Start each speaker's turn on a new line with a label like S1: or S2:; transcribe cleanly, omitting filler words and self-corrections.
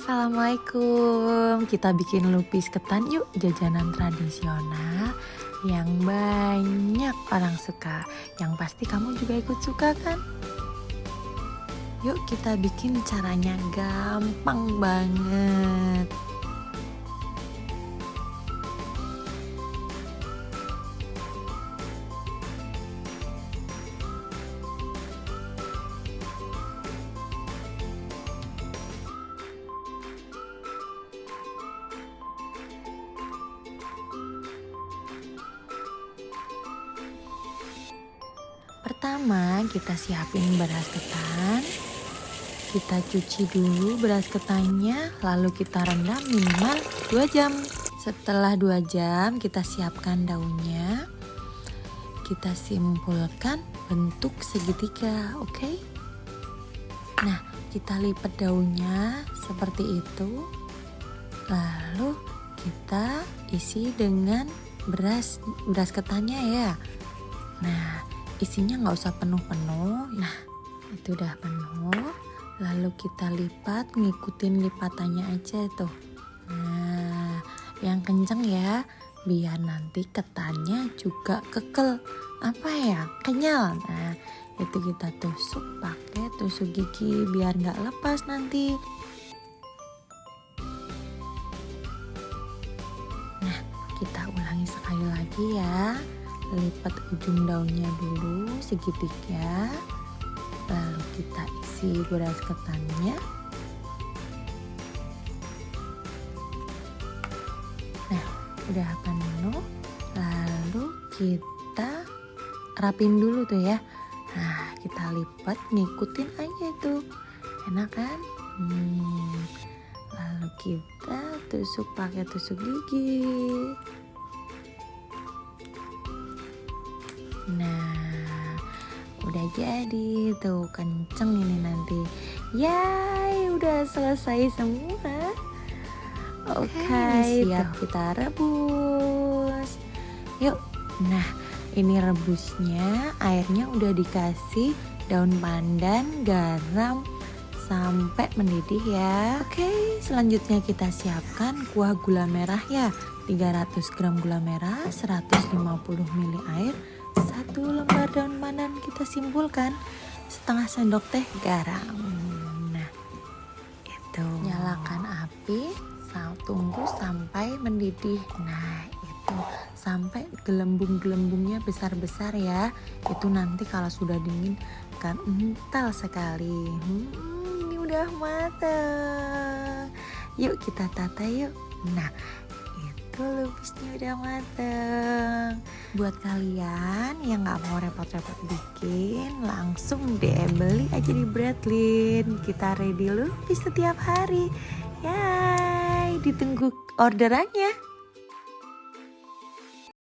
S1: Assalamualaikum. Kita bikin lupis ketan yuk, jajanan tradisional yang banyak orang suka. Yang pasti kamu juga ikut suka kan? Yuk kita bikin, caranya gampang banget. Pertama kita siapin beras ketan. Kita cuci dulu beras ketannya, lalu kita rendam minimal 2 jam. Setelah 2 jam kita siapkan daunnya. Kita simpulkan bentuk segitiga, oke? Nah, kita lipat daunnya seperti itu. Lalu kita isi dengan beras ketannya ya. Nah, isinya nggak usah penuh-penuh. Nah, itu udah penuh. Lalu kita lipat, ngikutin lipatannya aja tuh. Nah, yang kenceng ya, biar nanti ketannya juga kekel. Apa ya? Kenyal. Nah, itu kita tusuk pakai tusuk gigi biar nggak lepas nanti. Nah, kita ulangi sekali lagi ya. Lipat ujung daunnya dulu segitiga, lalu kita isi beras ketannya. Nah, udah penuh, lalu kita rapin dulu tuh ya. Nah, kita lipat, ngikutin aja tuh, enak kan? Lalu kita tusuk pakai tusuk gigi. Nah, udah jadi tuh, kenceng ini nanti. Yay, udah selesai semua. Oke, siap kita rebus. Yuk. Nah, ini rebusnya, airnya udah dikasih daun pandan, garam sampai mendidih ya. Oke, selanjutnya kita siapkan kuah gula merah ya. 300 gram gula merah, 150 ml air, 1 lembar daun pandan kita simpulkan, setengah sendok teh garam. Nah, itu. Nyalakan api, tunggu sampai mendidih. Nah, itu sampai gelembung-gelembungnya besar-besar ya. Itu nanti kalau sudah dingin kan kental sekali. Ini udah matang. Yuk kita tata yuk. Nah, lupisnya udah mateng. Buat kalian yang gak mau repot-repot bikin, langsung deh beli aja di Breadlin. Kita ready lupis setiap hari. Yay, ditunggu orderannya.